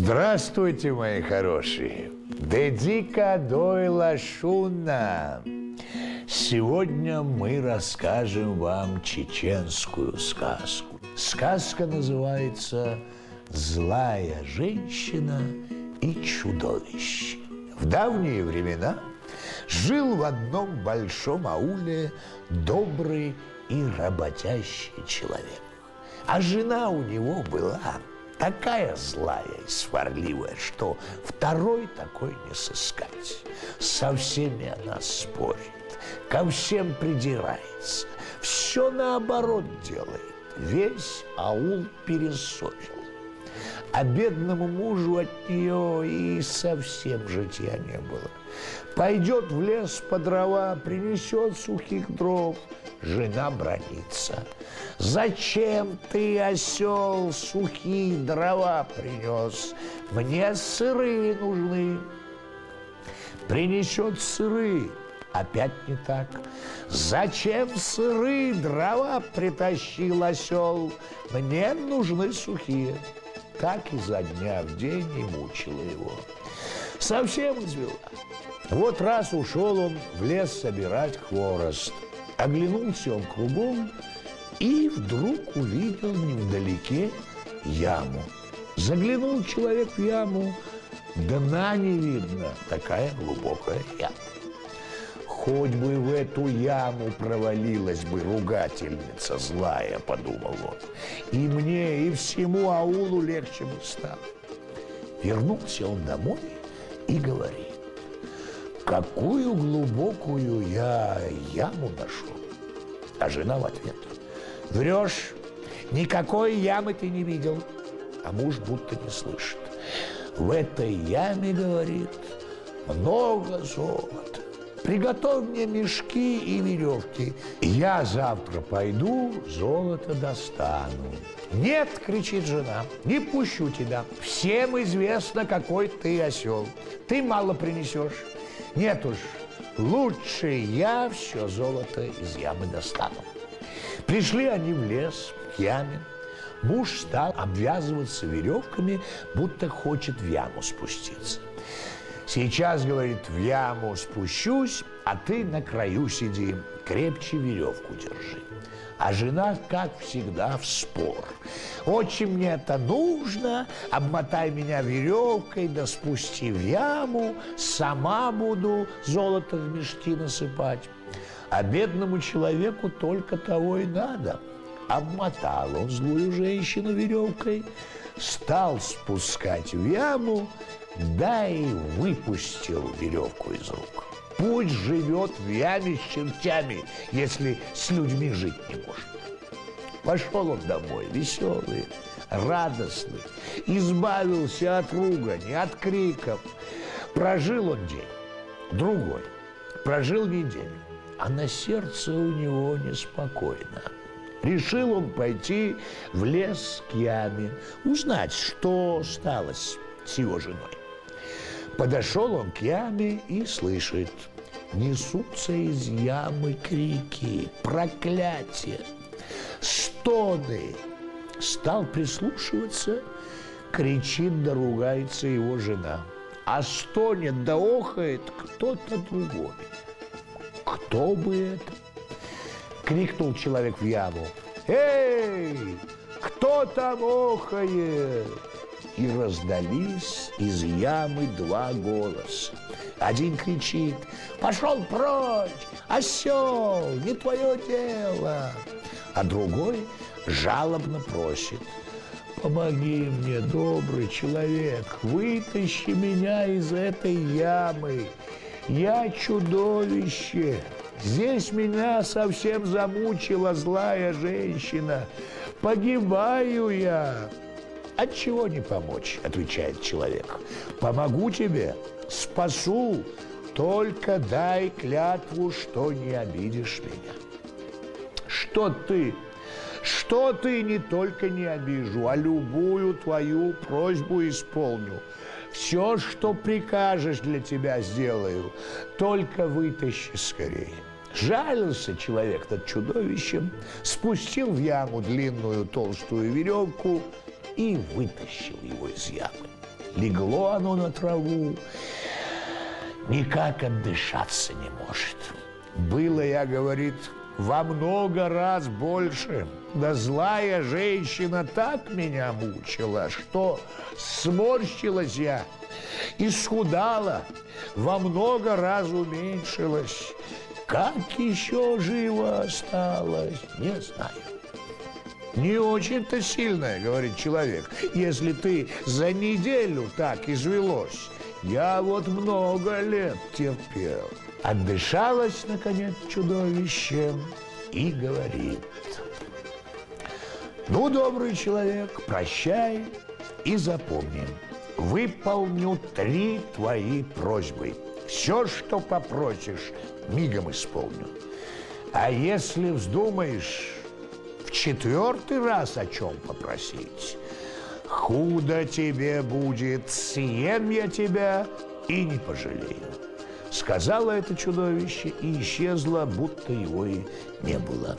Здравствуйте, мои хорошие! Дедика дойла шунна. Сегодня мы расскажем вам чеченскую сказку. Сказка называется «Злая женщина и чудовище». В давние времена жил в одном большом ауле добрый и работящий человек. А жена у него была такая злая и сварливая, что второй такой не сыскать. Со всеми она спорит, ко всем придирается, все наоборот делает. Весь аул перессорил. А бедному мужу от нее и совсем житья не было. Пойдет в лес по дрова, принесет сухих дров, жена бранится. «Зачем ты, осел, сухие дрова принес? Мне сырые нужны». Принесет сырые, опять не так. «Зачем сырые дрова притащил осел? Мне нужны сухие». Так изо дня в день и мучила его. Совсем извела. Вот раз ушел он в лес собирать хворост. Оглянулся он кругом и вдруг увидел невдалеке яму. Заглянул человек в яму, дна не видно, такая глубокая яма. Хоть бы в эту яму провалилась бы ругательница злая, подумал он. И мне, и всему аулу легче бы стало. Вернулся он домой и говорит: какую глубокую я яму нашел. А жена в ответ: врешь, никакой ямы ты не видел. А муж будто не слышит. В этой яме, говорит, много золота. Приготовь мне мешки и веревки. Я завтра пойду, золото достану. Нет, кричит жена, не пущу тебя. Всем известно, какой ты осел. Ты мало принесешь. Нет уж, лучше я все золото из ямы достану. Пришли они в лес, к яме. Муж стал обвязываться веревками, будто хочет в яму спуститься. Сейчас, говорит, в яму спущусь, а ты на краю сиди, крепче веревку держи. А жена, как всегда, в спор. Очень мне это нужно, обмотай меня веревкой, да спусти в яму, сама буду золото в мешки насыпать. А бедному человеку только того и надо. Обмотал он злую женщину веревкой, стал спускать в яму, да и выпустил веревку из рук. Пусть живет в яме с чертями, если с людьми жить не может. Пошел он домой, веселый, радостный, избавился от ругани, от криков. Прожил он день, другой, прожил неделю, а на сердце у него неспокойно. Решил он пойти в лес к яме, узнать, что сталось с его женой. Подошел он к яме и слышит: несутся из ямы крики, проклятия, стоны. Стал прислушиваться, кричит да ругается его жена. А стонет да охает кто-то другой. Кто бы это? Крикнул человек в яму: «Эй, кто там охает?» И раздались из ямы два голоса. Один кричит: «Пошел прочь, осел, не твое дело!» А другой жалобно просит: «Помоги мне, добрый человек, вытащи меня из этой ямы. Я чудовище, здесь меня совсем замучила злая женщина, погибаю я». «Отчего не помочь?» – отвечает человек. «Помогу тебе, спасу, только дай клятву, что не обидишь меня». Что ты не только не обижу, а любую твою просьбу исполню. Все, что прикажешь, для тебя сделаю, только вытащи скорее». Жалился человек над чудовищем, спустил в яму длинную толстую веревку и вытащил его из ямы. Легло оно на траву, никак отдышаться не может. Было, я, говорит, во много раз больше. Да злая женщина так меня мучила, что сморщилась я, исхудала, во много раз уменьшилась. Как еще живо осталось, не знаю. Не очень-то сильная, говорит человек, если ты за неделю так извелось. Я вот много лет терпел. Отдышалась, наконец, чудовище и говорит: ну, добрый человек, прощай и запомни, выполню 3 твои просьбы. Все, что попросишь, мигом исполню. А если вздумаешь в 4-й раз о чем попросить, худо тебе будет, съем я тебя и не пожалею. Сказала это чудовище и исчезла, будто его и не было.